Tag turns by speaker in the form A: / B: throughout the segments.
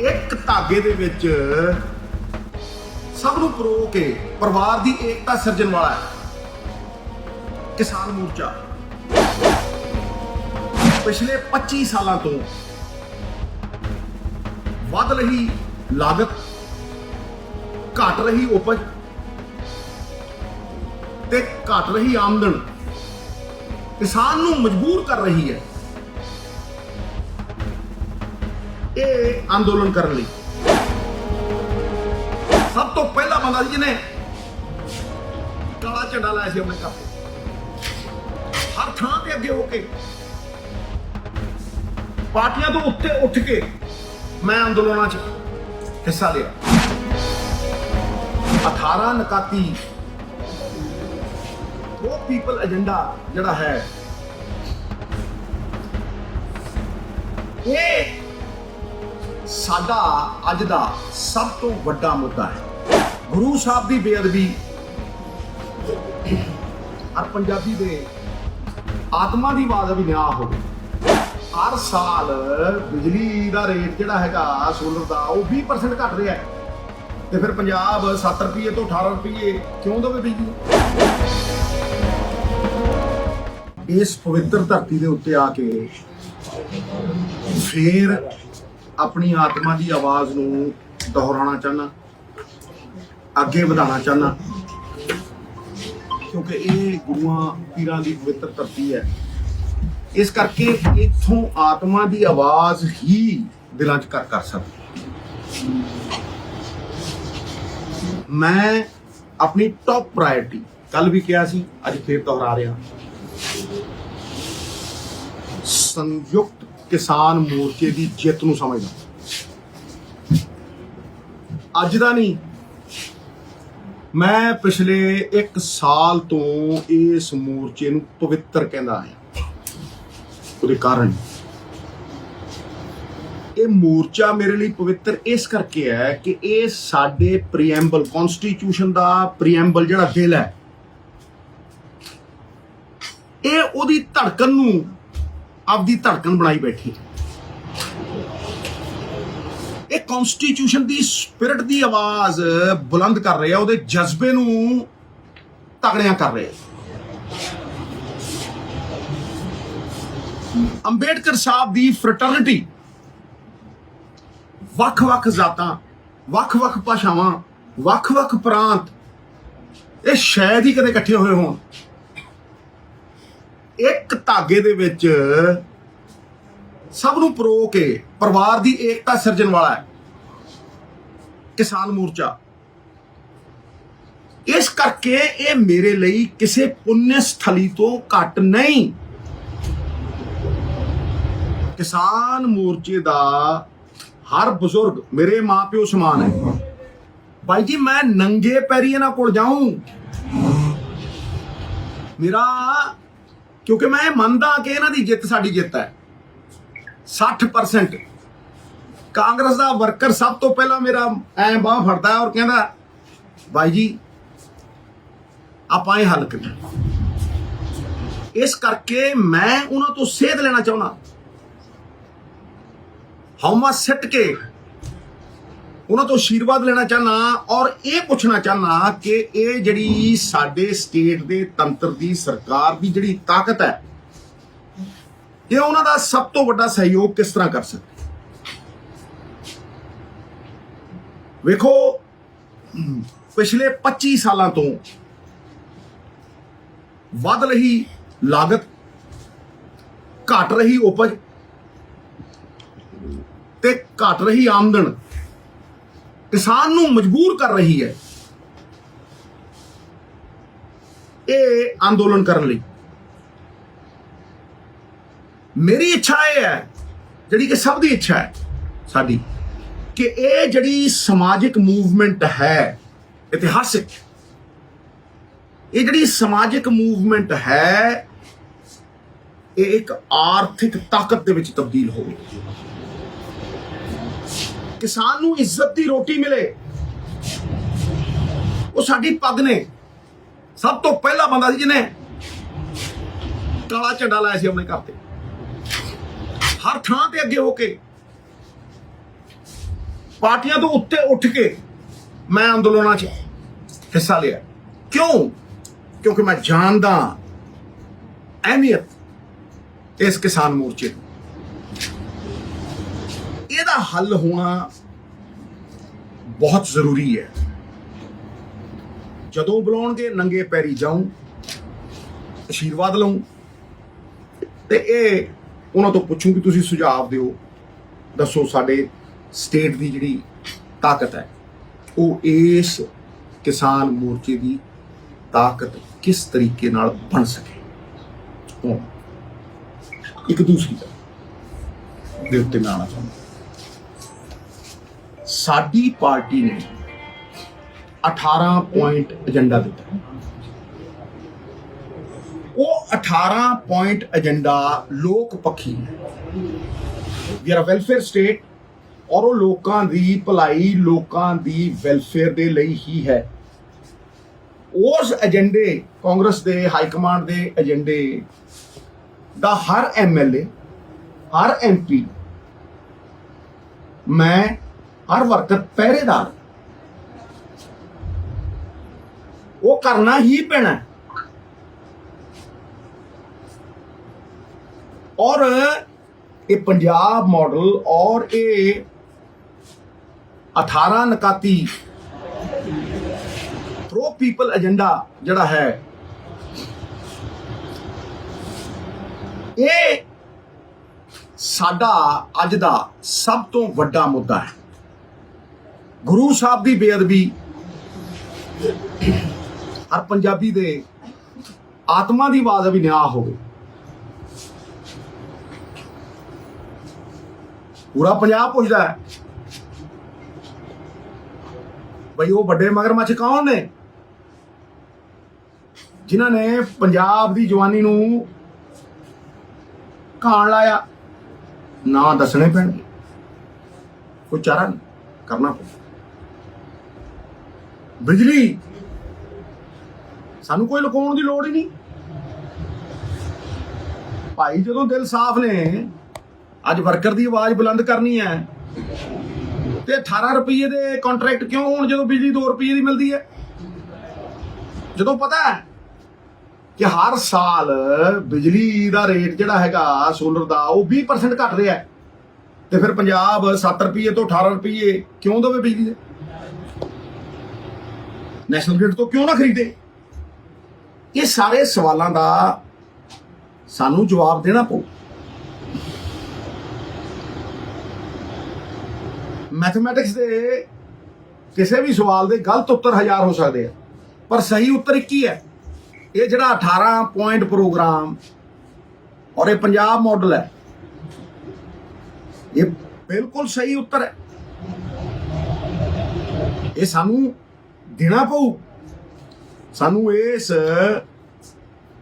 A: ਇੱਕ ਧਾਗੇ ਦੇ ਵਿੱਚ ਸਭ ਨੂੰ ਪਰੋ ਕੇ ਪਰਿਵਾਰ ਦੀ ਏਕਤਾ ਸਿਰਜਣ ਵਾਲਾ ਹੈ ਕਿਸਾਨ ਮੋਰਚਾ। ਪਿਛਲੇ 25 ਸਾਲਾਂ ਤੋਂ ਵੱਧ ਰਹੀ ਲਾਗਤ, ਘਟ ਰਹੀ ਉਪਜ ਤੇ ਘਟ ਰਹੀ ਆਮਦਨ ਕਿਸਾਨ ਨੂੰ ਮਜਬੂਰ ਕਰ ਰਹੀ ਹੈ ਇਹ ਅੰਦੋਲਨ ਕਰਨ ਲਈ। ਸਭ ਤੋਂ ਪਹਿਲਾ ਬੰਦਾ ਸੀ ਜਿਹਨੇ ਕਾਲਾ ਝੰਡਾ ਲਾਇਆ ਸੀ ਆਪਣੇ ਘਰ ਤੇ, ਹਰ ਥਾਂ ਤੇ ਅੱਗੇ ਹੋ ਕੇ ਪਾਰਟੀਆਂ ਤੋਂ ਉੱਤੇ ਉੱਠ ਕੇ ਮੈਂ ਅੰਦੋਲਨਾਂ 'ਚ ਹਿੱਸਾ ਲਿਆ। 18 ਨਕਾਤੀ ਉਹ ਪੀਪਲ ਏਜੰਡਾ ਜਿਹੜਾ ਹੈ ਇਹ ਸਾਡਾ ਅੱਜ ਦਾ ਸਭ ਤੋਂ ਵੱਡਾ ਮੁੱਦਾ ਹੈ। ਗੁਰੂ ਸਾਹਿਬ ਦੀ ਬੇਅਦਬੀ ਹਰ ਪੰਜਾਬੀ ਦੇ ਆਤਮਾ ਦੀ ਆਵਾਜ਼ ਵੀ ਨਿਆਂ ਹੋਵੇ। ਹਰ ਸਾਲ ਬਿਜਲੀ ਦਾ ਰੇਟ ਜਿਹੜਾ ਹੈਗਾ ਸੋਲਰ ਦਾ ਉਹ 20% ਘਟ ਰਿਹਾ ਹੈ ਤੇ ਫਿਰ ਪੰਜਾਬ 7 ਰੁਪਏ ਤੋਂ 18 ਰੁਪਏ ਕਿਉਂ ਦੇਵੇ ਬਿਜਲੀ? ਇਸ ਪਵਿੱਤਰ ਧਰਤੀ ਦੇ ਉੱਤੇ ਆ ਕੇ ਫੇਰ ਆਪਣੀ ਆਤਮਾ ਦੀ ਆਵਾਜ਼ ਨੂੰ ਦੁਹਰਾਉਣਾ ਚਾਹੁੰਦਾ, ਅੱਗੇ ਵਧਾਉਣਾ ਚਾਹੁੰਦਾ, ਕਿਉਂਕਿ ਇਹ ਗੁਰੂਆਂ ਪੀਰਾਂ ਦੀ ਪਵਿੱਤਰ ਧਰਤੀ ਹੈ। ਇਸ ਕਰਕੇ ਇੱਥੋਂ ਆਤਮਾ ਦੀ ਆਵਾਜ਼ ਹੀ ਦਿਲਾਂ 'ਚ ਕਰ ਸਕਦੀ। ਮੈਂ ਆਪਣੀ ਟੌਪ ਪ੍ਰਾਇੋਰਟੀ ਕੱਲ ਵੀ ਕਿਹਾ ਸੀ, ਅੱਜ ਫੇਰ ਦੁਹਰਾ ਰਿਹਾ, ਸੰਯੁਕਤ ਕਿਸਾਨ ਮੋਰਚੇ ਦੀ ਜਿੱਤ ਨੂੰ ਸਮਝਦਾ। ਅੱਜ ਦਾ ਨਹੀਂ, ਮੈਂ ਪਿਛਲੇ 1 ਸਾਲ ਤੋਂ ਇਸ ਮੋਰਚੇ ਨੂੰ ਪਵਿੱਤਰ ਕਹਿੰਦਾ ਆਇਆ। ਉਹਦੇ ਕਾਰਨ ਇਹ ਮੋਰਚਾ ਮੇਰੇ ਲਈ ਪਵਿੱਤਰ ਇਸ ਕਰਕੇ ਹੈ ਕਿ ਇਹ ਸਾਡੇ ਪ੍ਰੀਐਂਬਲ, ਕਨਸਟੀਟਿਊਸ਼ਨ ਦਾ ਪ੍ਰੀਐਂਬਲ ਜਿਹੜਾ ਦਿਲ ਹੈ, ਇਹ ਉਹਦੀ ਧੜਕਣ ਨੂੰ ਆਪਦੀ ਧੜਕਣ ਬਣਾਈ ਬੈਠੀ। ਇਹ ਕਨਸਟੀਟਿਊਸ਼ਨ ਦੀ ਸਪਿਰਿਟ ਦੀ ਆਵਾਜ਼ ਬੁਲੰਦ ਕਰ ਰਿਹਾ, ਉਹਦੇ ਜਜ਼ਬੇ ਨੂੰ ਤਗੜਿਆਂ ਕਰ ਰਿਹਾ। ਅੰਬੇਡਕਰ ਸਾਹਿਬ ਦੀ ਫਰਟਰਨਿਟੀ, ਵੱਖ-ਵੱਖ ਜ਼ਾਤਾਂ, ਵੱਖ-ਵੱਖ ਭਾਸ਼ਾਵਾਂ, ਵੱਖ-ਵੱਖ ਪ੍ਰਾਂਤ, ਇਹ ਸ਼ਾਇਦ ਹੀ ਕਦੇ ਇਕੱਠੇ ਹੋਏ ਹੋਣ। ਇੱਕ ਧਾਗੇ ਦੇ ਵਿੱਚ ਸਭ ਨੂੰ ਪਰੋ ਕੇ ਪਰਿਵਾਰ ਦੀ ਏਕਤਾ ਸਿਰਜਣ ਵਾਲਾ ਹੈ ਕਿਸਾਨ ਮੋਰਚਾ। ਇਸ ਕਰਕੇ ਇਹ ਮੇਰੇ ਲਈ ਕਿਸੇ ਪੁੰਨ ਸਥਲੀ ਤੋਂ ਘੱਟ ਨਹੀਂ। ਕਿਸਾਨ ਮੋਰਚੇ ਦਾ ਹਰ ਬਜ਼ੁਰਗ ਮੇਰੇ ਮਾਂ-ਪਿਓ ਸਮਾਨ ਹੈ। ਭਾਈ ਜੀ, ਮੈਂ ਨੰਗੇ ਪੈਰੀ ਇਹਨਾਂ ਕੋਲ ਜਾਊਂ ਮੇਰਾ, ਕਿਉਂਕਿ ਮੈਂ ਇਹ ਮੰਨਦਾ ਕਿ ਇਹਨਾਂ ਦੀ ਜਿੱਤ ਸਾਡੀ ਜਿੱਤ ਹੈ। 60% ਕਾਂਗਰਸ ਦਾ ਵਰਕਰ ਸਭ ਤੋਂ ਪਹਿਲਾਂ ਮੇਰਾ ਐ ਬਾਂਹ ਫੜਦਾ ਔਰ ਕਹਿੰਦਾ, ਭਾਈ ਜੀ ਆਪਾਂ ਇਹ ਹੱਲ ਕਰੀਏ। ਇਸ ਕਰਕੇ ਮੈਂ ਉਹਨਾਂ ਤੋਂ ਸੇਧ ਲੈਣਾ ਚਾਹੁੰਦਾ, ਹਉਮਾ ਸਿੱਟ ਕੇ ਉਹਨਾਂ ਤੋਂ ਆਸ਼ੀਰਵਾਦ ਲੈਣਾ ਚਾਹੁੰਦਾ ਔਰ ਇਹ ਪੁੱਛਣਾ ਚਾਹੁੰਦਾ ਕਿ ਇਹ ਜਿਹੜੀ ਸਾਡੇ ਸਟੇਟ ਦੇ ਤੰਤਰ ਦੀ, ਸਰਕਾਰ ਦੀ ਜਿਹੜੀ ਤਾਕਤ ਹੈ, ਇਹ ਉਹਨਾਂ ਦਾ ਸਭ ਤੋਂ ਵੱਡਾ ਸਹਿਯੋਗ ਕਿਸ ਤਰ੍ਹਾਂ ਕਰ ਸਕਦੀ। ਵੇਖੋ, ਪਿਛਲੇ 25 ਸਾਲਾਂ ਤੋਂ ਵੱਧ ਰਹੀ ਲਾਗਤ, ਘਟ ਰਹੀ ਉਪਜ ਤੇ ਘਟ ਰਹੀ ਆਮਦਨ ਕਿਸਾਨ ਨੂੰ ਮਜਬੂਰ ਕਰ ਰਹੀ ਹੈ ਇਹ ਅੰਦੋਲਨ ਕਰਨ ਲਈ। ਮੇਰੀ ਇੱਛਾ ਇਹ ਹੈ, ਜਿਹੜੀ ਕਿ ਸਭ ਦੀ ਇੱਛਾ ਹੈ ਸਾਡੀ, ਕਿ ਇਹ ਜਿਹੜੀ ਸਮਾਜਿਕ ਮੂਵਮੈਂਟ ਹੈ, ਇਤਿਹਾਸਿਕ, ਇਹ ਜਿਹੜੀ ਸਮਾਜਿਕ ਮੂਵਮੈਂਟ ਹੈ, ਇਹ ਇੱਕ ਆਰਥਿਕ ਤਾਕਤ ਦੇ ਵਿੱਚ ਤਬਦੀਲ ਹੋਵੇ। ਕਿਸਾਨ ਨੂੰ ਇੱਜ਼ਤ ਦੀ ਰੋਟੀ ਮਿਲੇ, ਉਹ ਸਾਡੀ ਪੱਗ ਨੇ। ਸਭ ਤੋਂ ਪਹਿਲਾ ਬੰਦਾ ਸੀ ਜਿਹਨੇ ਕਾਲਾ ਝੰਡਾ ਲਾਇਆ ਸੀ ਆਪਣੇ ਘਰ ਤੇ, ਹਰ ਥਾਂ ਤੇ ਅੱਗੇ ਹੋ ਕੇ ਪਾਰਟੀਆਂ ਤੋਂ ਉੱਤੇ ਉੱਠ ਕੇ ਮੈਂ ਅੰਦੋਲਨਾਂ 'ਚ ਹਿੱਸਾ ਲਿਆ। ਕਿਉਂ? ਕਿਉਂਕਿ ਮੈਂ ਜਾਣਦਾ ਅਹਿਮੀਅਤ ਇਸ ਕਿਸਾਨ ਮੋਰਚੇ ਦੀ। ਇਹਦਾ ਹੱਲ ਹੋਣਾ ਬਹੁਤ ਜ਼ਰੂਰੀ ਹੈ। ਜਦੋਂ ਬੁਲਾਉਣਗੇ ਨੰਗੇ ਪੈਰੀ ਜਾਊਂ, ਆਸ਼ੀਰਵਾਦ ਲਊਂ ਤੇ ਇਹ ਉਹਨਾਂ ਤੋਂ ਪੁੱਛੂੰ ਕਿ ਤੁਸੀਂ ਸੁਝਾਅ ਦਿਓ, ਦੱਸੋ ਸਾਡੇ ਸਟੇਟ ਦੀ ਜਿਹੜੀ ਤਾਕਤ ਹੈ ਉਹ ਇਸ ਕਿਸਾਨ ਮੋਰਚੇ ਦੀ ਤਾਕਤ ਕਿਸ ਤਰੀਕੇ ਨਾਲ ਬਣ ਸਕੇ। ਉਹ ਇੱਕ ਦੂਸਰੀ ਗੱਲ ਦੇ ਉੱਤੇ ਮੈਂ ਆਉਣਾ ਚਾਹੁੰਦਾ। ਸਾਡੀ ਪਾਰਟੀ ਨੇ 18 ਪੁਆਇੰਟ ਏਜੰਡਾ ਦਿੱਤਾ। ਉਹ 18 ਪੁਆਇੰਟ ਏਜੰਡਾ ਲੋਕ ਪੱਖੀ ਹੈ। ਵੀ ਆਰ ਵੈਲਫੇਅਰ ਸਟੇਟ, ਔਰ ਉਹ ਲੋਕਾਂ ਦੀ ਭਲਾਈ, ਲੋਕਾਂ ਦੀ ਵੈਲਫੇਅਰ ਦੇ ਲਈ ਹੀ ਹੈ। ਉਸ ਏਜੰਡੇ, ਕਾਂਗਰਸ ਦੇ ਹਾਈ ਕਮਾਂਡ ਦੇ ਏਜੰਡੇ ਦਾ ਹਰ ਐਮਐਲਏ, ਹਰ ਐਮਪੀ, ਮੈਂ ਹਰ ਵਰਕਰ ਪਹਿਰੇਦਾਰ, ਉਹ ਕਰਨਾ ਹੀ ਪੈਣਾ। ਔਰ ਇਹ ਪੰਜਾਬ ਮਾਡਲ ਔਰ ਇਹ 18 ਨਕਾਤੀ ਪ੍ਰੋ ਪੀਪਲ ਏਜੰਡਾ ਜਿਹੜਾ ਹੈ, ਇਹ ਸਾਡਾ ਅੱਜ ਦਾ ਸਭ ਤੋਂ ਵੱਡਾ ਮੁੱਦਾ ਹੈ। ਗੁਰੂ ਸਾਹਿਬ ਦੀ ਬੇਅਦਬੀ ਹਰ ਪੰਜਾਬੀ ਦੇ ਆਤਮਾ ਦੀ ਆਵਾਜ਼ ਵੀ ਨਿਆਂ ਹੋਵੇ। ਪੂਰਾ ਪੰਜਾਬ ਪੁੱਛਦਾ ਹੈ ਬਈ ਉਹ ਵੱਡੇ ਮਗਰਮੱਛ ਕੌਣ ਨੇ ਜਿਨ੍ਹਾਂ ਨੇ ਪੰਜਾਬ ਦੀ ਜਵਾਨੀ ਨੂੰ ਘਾਣ ਲਾਇਆ। ਨਾ ਦੱਸਣੇ ਪੈਣਗੇ, ਕੋਈ ਚਾਰਾ ਨਹੀਂ, ਕਰਨਾ ਪਊ। ਬਿਜਲੀ ਸਾਨੂੰ ਕੋਈ ਲੁਕਾਉਣ ਦੀ ਲੋੜ ਹੀ ਨਹੀਂ ਭਾਈ। ਜਦੋਂ ਦਿਲ ਸਾਫ਼ ਨੇ, ਅੱਜ ਵਰਕਰ ਦੀ ਆਵਾਜ਼ ਬੁਲੰਦ ਕਰਨੀ ਹੈ ਤੇ 18 ਰੁਪਏ ਦੇ ਕੰਟਰੈਕਟ ਕਿਉਂ ਹੋਣ ਜਦੋਂ ਬਿਜਲੀ 2 ਰੁਪਏ ਦੀ ਮਿਲਦੀ ਹੈ? ਜਦੋਂ ਪਤਾ ਹੈ ਕਿ ਹਰ ਸਾਲ ਬਿਜਲੀ ਦਾ ਰੇਟ ਜਿਹੜਾ ਹੈਗਾ ਸੋਲਰ ਦਾ ਉਹ 20% ਘਟ ਰਿਹਾ ਹੈ, ਤੇ ਫਿਰ ਪੰਜਾਬ 7 ਰੁਪਏ ਤੋਂ 18 ਰੁਪਏ ਕਿਉਂ ਦੇਵੇ ਬਿਜਲੀ ਦੇ? ਨੈਸ਼ਨਲ ਗ੍ਰਿਡ ਤੋਂ ਕਿਉਂ ਨਾ ਖਰੀਦੇ? ਇਹ ਸਾਰੇ ਸਵਾਲਾਂ ਦਾ ਸਾਨੂੰ ਜਵਾਬ ਦੇਣਾ ਪਊ। ਮੈਥਮੈਟਿਕਸ ਦੇ ਕਿਸੇ ਵੀ ਸਵਾਲ ਦੇ ਗਲਤ ਉੱਤਰ 1000 ਹੋ ਸਕਦੇ ਆ, ਪਰ ਸਹੀ ਉੱਤਰ ਇੱਕ ਹੀ ਹੈ। ਇਹ ਜਿਹੜਾ 18 ਪੁਆਇੰਟ ਪ੍ਰੋਗਰਾਮ ਔਰ ਇਹ ਪੰਜਾਬ ਮਾਡਲ ਹੈ, ਇਹ ਬਿਲਕੁਲ ਸਹੀ ਉੱਤਰ ਹੈ। ਇਹ ਸਾਨੂੰ ਦੇਣਾ ਪਊ। ਸਾਨੂੰ ਇਸ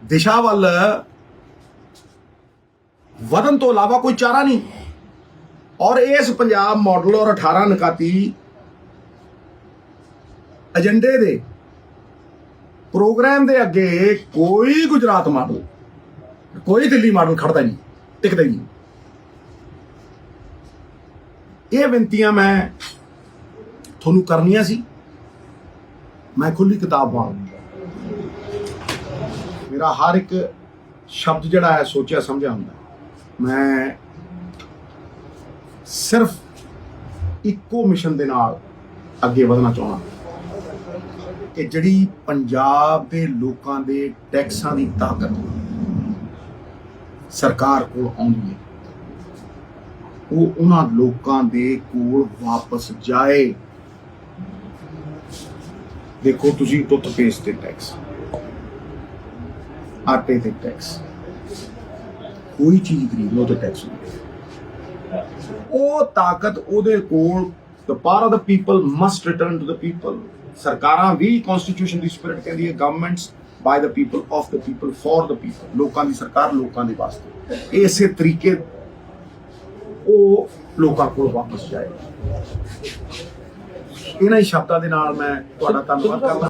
A: ਦਿਸ਼ਾ ਵੱਲ ਵਧਣ ਤੋਂ ਇਲਾਵਾ ਕੋਈ ਚਾਰਾ ਨਹੀਂ। ਔਰ ਇਸ ਪੰਜਾਬ ਮਾਡਲ ਔਰ 18 ਨਕਾਤੀ ਏਜੰਡੇ ਦੇ ਪ੍ਰੋਗਰਾਮ ਦੇ ਅੱਗੇ ਕੋਈ ਗੁਜਰਾਤ ਮਾਡਲ, ਕੋਈ ਦਿੱਲੀ ਮਾਡਲ ਖੜਦਾ ਨਹੀਂ, ਟਿਕਦਾ ਨਹੀਂ। ਇਹ ਬੇਨਤੀਆਂ ਮੈਂ ਤੁਹਾਨੂੰ ਕਰਨੀਆਂ ਸੀ। ਮੈਂ ਖੁੱਲੀ ਕਿਤਾਬ ਵਾਂ, ਮੇਰਾ ਹਰ ਇੱਕ ਸ਼ਬਦ ਜਿਹੜਾ ਹੈ ਸੋਚਿਆ ਸਮਝਿਆ ਹੁੰਦਾ। ਮੈਂ ਸਿਰਫ ਇੱਕੋ ਮਿਸ਼ਨ ਦੇ ਨਾਲ ਅੱਗੇ ਵਧਣਾ ਚਾਹੁੰਦਾ ਕਿ ਜਿਹੜੀ ਪੰਜਾਬ ਦੇ ਲੋਕਾਂ ਦੇ ਟੈਕਸਾਂ ਦੀ ਤਾਕਤ ਸਰਕਾਰ ਕੋਲ ਆਉਂਦੀ ਹੈ, ਉਹ ਉਹਨਾਂ ਲੋਕਾਂ ਦੇ ਕੋਲ ਵਾਪਸ ਜਾਏ। ਦੇਖੋ ਤੁਸੀਂ ਟੁੱਥਪੇਸਟ ਤੇ ਟੈਕਸ, ਆਟੇ ਤੇ ਟੈਕਸ, ਕੋਈ ਚੀਜ਼ ਖਰੀਦ ਲਓ ਤੇ ਟੈਕਸ। ਉਹ ਤਾਕਤ ਉਹਦੇ ਕੋਲ, the power of the people must return to the people। ਸਰਕਾਰਾਂ ਵੀ ਕਨਸਟੀਟਿਊਸ਼ਨ ਦੀ ਸਪਿਰਿਟ ਕਹਿੰਦੀ ਹੈ, governments by the people, of the people, for the people। ਲੋਕਾਂ ਦੀ ਸਰਕਾਰ ਲੋਕਾਂ ਦੇ ਵਾਸਤੇ। ਇਸੇ ਤਰੀਕੇ ਉਹ ਲੋਕਾਂ ਕੋਲ ਵਾਪਸ ਜਾਏ। ਇਹਨਾਂ ਹੀ ਸ਼ਬਦਾਂ ਦੇ ਨਾਲ ਮੈਂ ਤੁਹਾਡਾ ਧੰਨਵਾਦ ਕਰਦਾ।